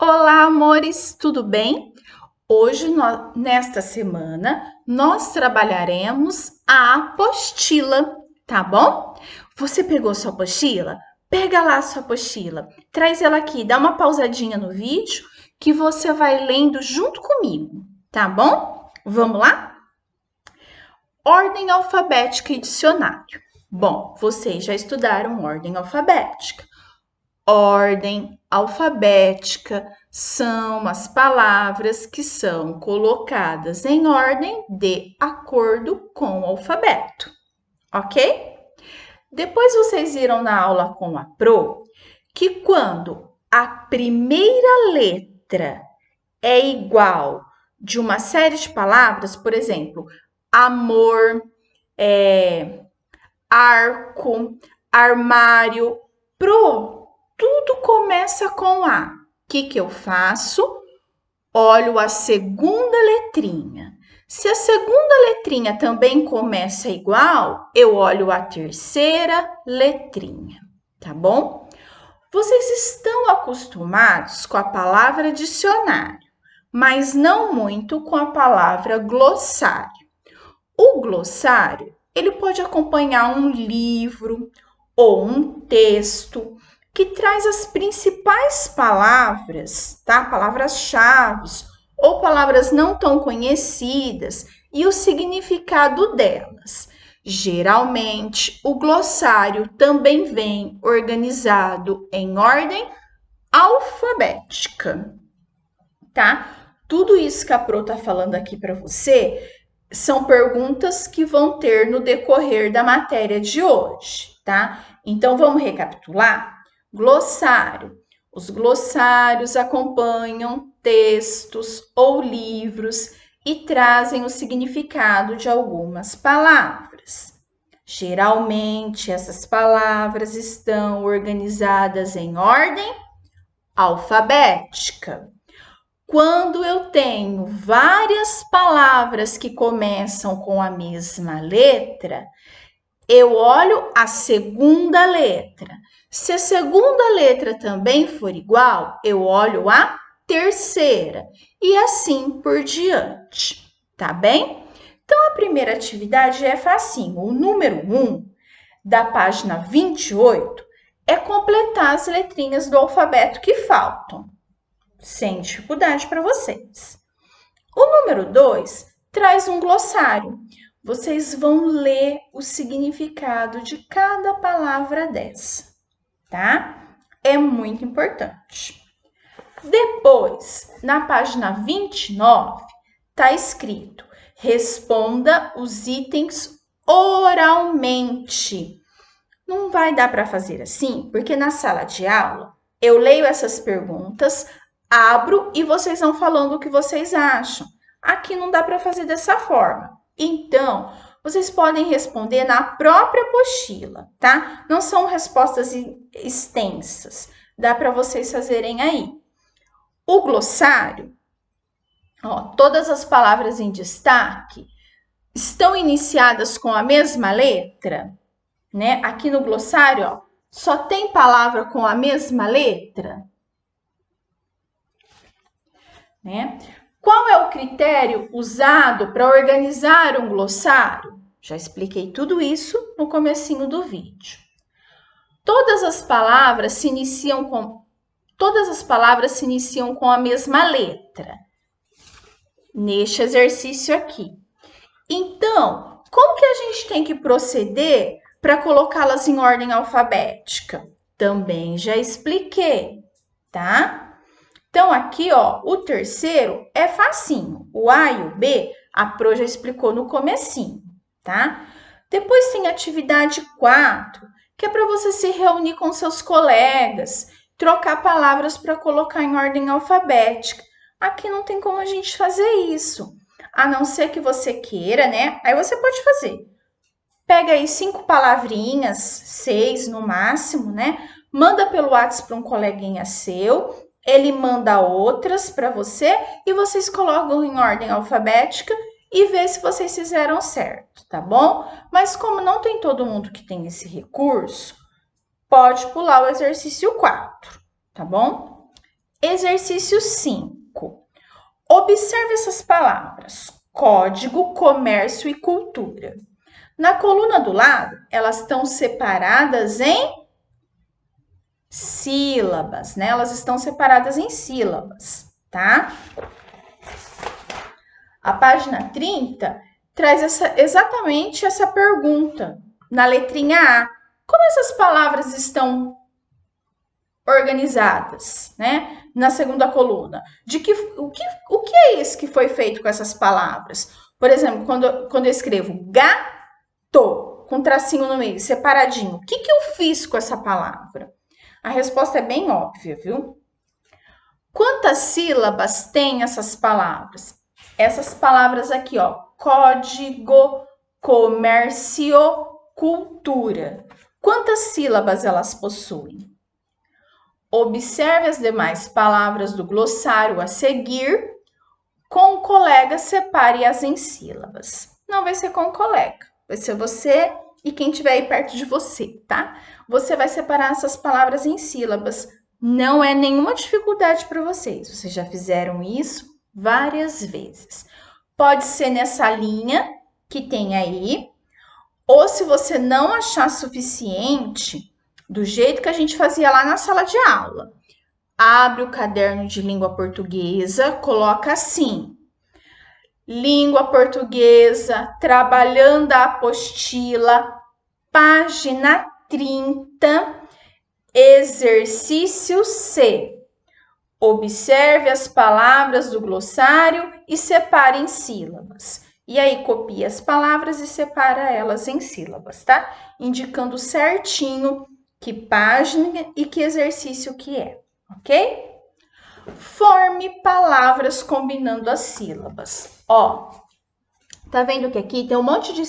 Olá, amores, tudo bem? Hoje, nesta semana, nós trabalharemos a apostila, tá bom? Você pegou sua apostila? Pega lá a sua apostila, traz ela aqui, dá uma pausadinha no vídeo que você vai lendo junto comigo, tá bom? Vamos lá? Ordem alfabética e dicionário. Bom, vocês já estudaram ordem alfabética. Ordem alfabética são as palavras que são colocadas em ordem de acordo com o alfabeto, ok? Depois vocês viram na aula com a Pro que quando a primeira letra é igual de uma série de palavras, por exemplo, amor, arco, armário, Pro, tudo começa com A. O que eu faço? Olho a segunda letrinha. Se a segunda letrinha também começa igual, eu olho a terceira letrinha, tá bom? Vocês estão acostumados com a palavra dicionário, mas não muito com a palavra glossário. O glossário, ele pode acompanhar um livro ou um texto que traz as principais palavras, tá? Palavras-chave ou palavras não tão conhecidas e o significado delas. Geralmente, o glossário também vem organizado em ordem alfabética, tá? Tudo isso que a Pro tá falando aqui para você são perguntas que vão ter no decorrer da matéria de hoje, tá? Então, vamos recapitular? Glossário. Os glossários acompanham textos ou livros e trazem o significado de algumas palavras. Geralmente, essas palavras estão organizadas em ordem alfabética. Quando eu tenho várias palavras que começam com a mesma letra, eu olho a segunda letra. Se a segunda letra também for igual, eu olho a terceira e assim por diante, tá bem? Então, a primeira atividade é facinho. O número 1 da página 28 é completar as letrinhas do alfabeto que faltam, sem dificuldade para vocês. O número 2 traz um glossário. Vocês vão ler o significado de cada palavra dessa, tá? É muito importante. Depois, na página 29, tá escrito: responda os itens oralmente. Não vai dar para fazer assim, porque na sala de aula eu leio essas perguntas, abro e vocês vão falando o que vocês acham. Aqui não dá para fazer dessa forma. Então, vocês podem responder na própria apostila, tá? Não são respostas extensas. Dá para vocês fazerem aí. O glossário, ó, todas as palavras em destaque estão iniciadas com a mesma letra, né? Aqui no glossário, ó, só tem palavra com a mesma letra, né? Qual é o critério usado para organizar um glossário? Já expliquei tudo isso no comecinho do vídeo. Todas as palavras se iniciam com a mesma letra. Neste exercício aqui. Então, como que a gente tem que proceder para colocá-las em ordem alfabética? Também já expliquei, tá? Então, aqui, ó, o terceiro é facinho. O A e o B, a Pro já explicou no comecinho, tá? Depois tem a atividade 4, que é para você se reunir com seus colegas, trocar palavras para colocar em ordem alfabética. Aqui não tem como a gente fazer isso, a não ser que você queira, né? Aí você pode fazer. Pega aí 5 palavrinhas, 6 no máximo, né? Manda pelo WhatsApp para um coleguinha seu, ele manda outras para você e vocês colocam em ordem alfabética e vê se vocês fizeram certo, tá bom? Mas como não tem todo mundo que tem esse recurso, pode pular o exercício 4, tá bom? Exercício 5. Observe essas palavras: código, comércio e cultura. Na coluna do lado, elas estão separadas em sílabas, né? Elas estão separadas em sílabas, tá? A página 30 traz exatamente essa pergunta na letrinha A. Como essas palavras estão organizadas, né? Na segunda coluna. O que é isso que foi feito com essas palavras? Por exemplo, quando eu escrevo gato, com tracinho no meio, separadinho, o que eu fiz com essa palavra? A resposta é bem óbvia, viu? Quantas sílabas têm essas palavras? Essas palavras aqui, ó, código, comércio, cultura. Quantas sílabas elas possuem? Observe as demais palavras do glossário a seguir. Com o colega, separe-as em sílabas. Não vai ser com o colega, vai ser você e quem estiver aí perto de você, tá? Você vai separar essas palavras em sílabas. Não é nenhuma dificuldade para vocês. Vocês já fizeram isso várias vezes. Pode ser nessa linha que tem aí, ou se você não achar suficiente, do jeito que a gente fazia lá na sala de aula. Abre o caderno de língua portuguesa, coloca assim: língua portuguesa, trabalhando a apostila, página 30, exercício C. Observe as palavras do glossário e separe em sílabas. E aí, copia as palavras e separa elas em sílabas, tá? Indicando certinho que página e que exercício que é, ok? Forme palavras combinando as sílabas. Ó, tá vendo que aqui tem um monte de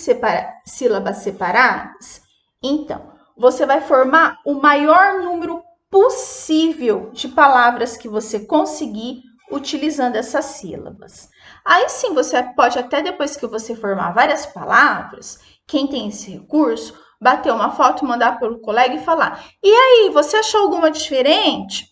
sílabas separadas? Então, você vai formar o maior número possível de palavras que você conseguir utilizando essas sílabas. Aí sim, você pode até depois que você formar várias palavras, quem tem esse recurso, bater uma foto, mandar pelo colega e falar: e aí, você achou alguma diferente?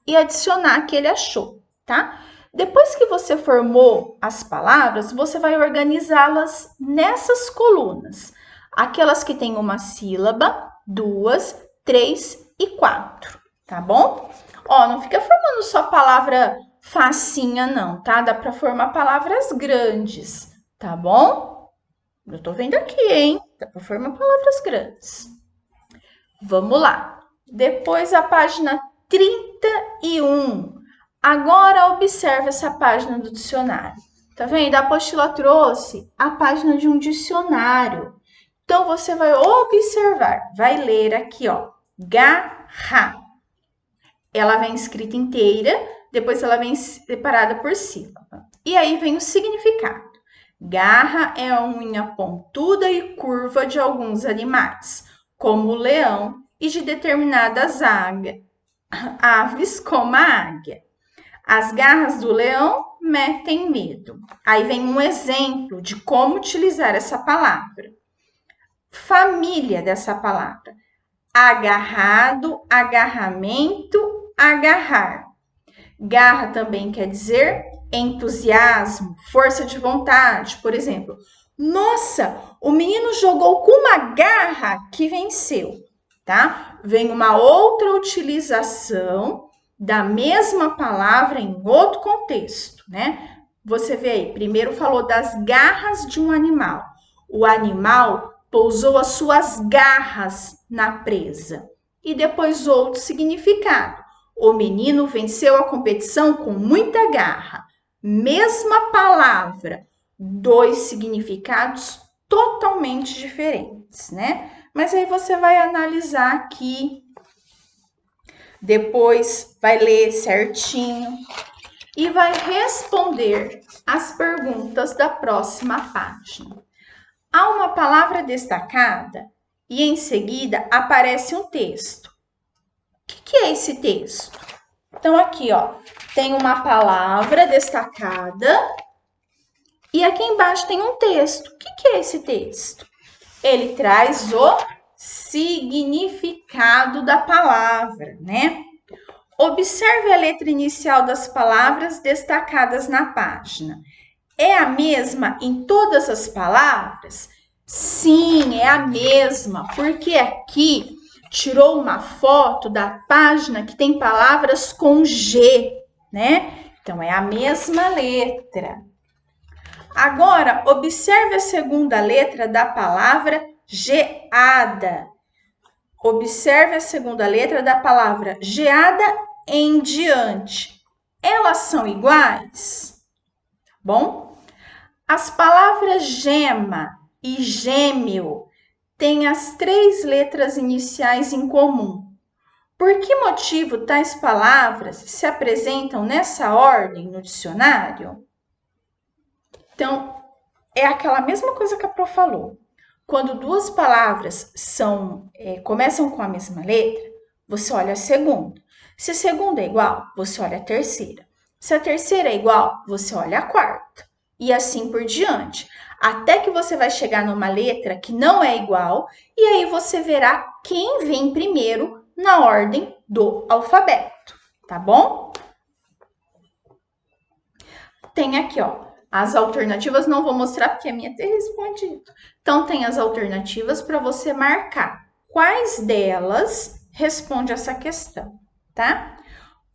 E adicionar que ele achou, tá? Depois que você formou as palavras, você vai organizá-las nessas colunas. Aquelas que têm uma sílaba, 2, 3 e 4, tá bom? Ó, não fica formando só palavra facinha não, tá? Dá para formar palavras grandes, tá bom? Eu tô vendo aqui, hein? Dá para formar palavras grandes. Vamos lá. Depois a página 31. Agora observe essa página do dicionário. Tá vendo? A apostila trouxe a página de um dicionário. Então, você vai observar, vai ler aqui, ó, garra. Ela vem escrita inteira, depois ela vem separada por sílaba. E aí vem o significado. Garra é a unha pontuda e curva de alguns animais, como o leão e de determinadas aves como a águia. As garras do leão metem medo. Aí vem um exemplo de como utilizar essa palavra. Família dessa palavra: agarrado, agarramento, agarrar. Garra também quer dizer entusiasmo, força de vontade. Por exemplo, nossa, o menino jogou com uma garra que venceu, tá? Vem uma outra utilização da mesma palavra em outro contexto, né? Você vê aí, primeiro falou das garras de um animal. O animal pousou as suas garras na presa. E depois outro significado. O menino venceu a competição com muita garra. Mesma palavra, dois significados totalmente diferentes, né? Mas aí você vai analisar aqui, depois vai ler certinho e vai responder as perguntas da próxima página. Há uma palavra destacada e em seguida aparece um texto. O que é esse texto? Então, aqui, ó, tem uma palavra destacada e aqui embaixo tem um texto. O que é esse texto? Ele traz o significado da palavra, né? Observe a letra inicial das palavras destacadas na página. É a mesma em todas as palavras? Sim, é a mesma, porque aqui tirou uma foto da página que tem palavras com G, né? Então, é a mesma letra. Agora, observe a segunda letra da palavra geada. Observe a segunda letra da palavra geada em diante. Elas são iguais? Bom? As palavras gema e gêmeo têm as 3 letras iniciais em comum. Por que motivo tais palavras se apresentam nessa ordem no dicionário? Então, é aquela mesma coisa que a Pro falou. Quando 2 palavras começam com a mesma letra, você olha a segunda. Se a segunda é igual, você olha a terceira. Se a terceira é igual, você olha a quarta. E assim por diante. Até que você vai chegar numa letra que não é igual, e aí você verá quem vem primeiro na ordem do alfabeto, tá bom? Tem aqui, ó, as alternativas, não vou mostrar porque a minha tem respondido. Então, tem as alternativas para você marcar quais delas responde essa questão, tá?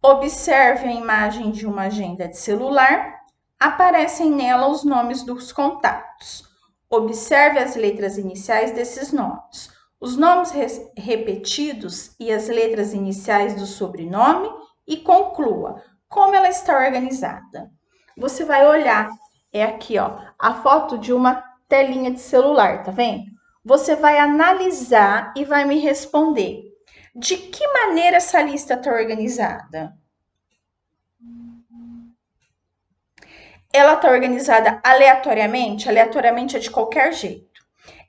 Observe a imagem de uma agenda de celular. Aparecem nela os nomes dos contatos. Observe as letras iniciais desses nomes. Os nomes repetidos e as letras iniciais do sobrenome e conclua como ela está organizada. Você vai olhar, é aqui, ó, a foto de uma telinha de celular, tá vendo? Você vai analisar e vai me responder. De que maneira essa lista está organizada? Ela está organizada aleatoriamente? Aleatoriamente é de qualquer jeito.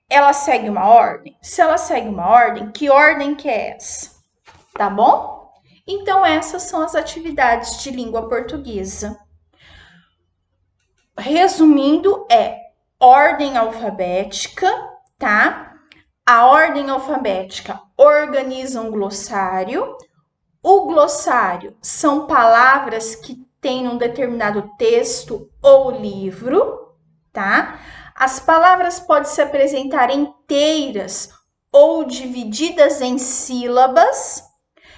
Ela segue uma ordem? Se ela segue uma ordem, que ordem que é essa? Tá bom? Então, essas são as atividades de língua portuguesa. Resumindo, é ordem alfabética, tá? A ordem alfabética organiza um glossário. O glossário são palavras que têm um determinado texto ou livro, tá? As palavras podem se apresentar inteiras ou divididas em sílabas,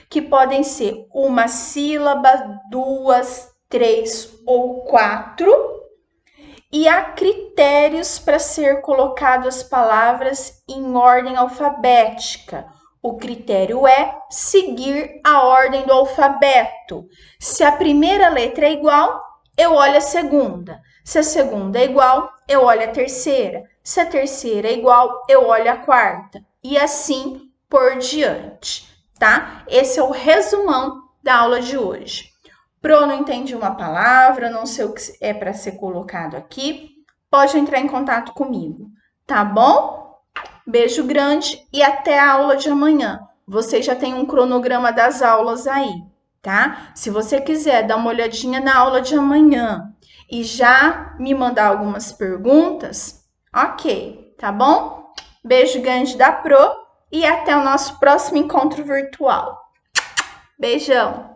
que podem ser uma sílaba, 2, 3 ou 4. E há critérios para ser colocado as palavras em ordem alfabética. O critério é seguir a ordem do alfabeto. Se a primeira letra é igual, eu olho a segunda. Se a segunda é igual, eu olho a terceira. Se a terceira é igual, eu olho a quarta. E assim por diante, tá? Esse é o resumão da aula de hoje. Pro, não entendi uma palavra, não sei o que é para ser colocado aqui, pode entrar em contato comigo, tá bom? Beijo grande e até a aula de amanhã. Você já tem um cronograma das aulas aí, tá? Se você quiser dar uma olhadinha na aula de amanhã e já me mandar algumas perguntas, ok, tá bom? Beijo grande da Pro e até o nosso próximo encontro virtual. Beijão!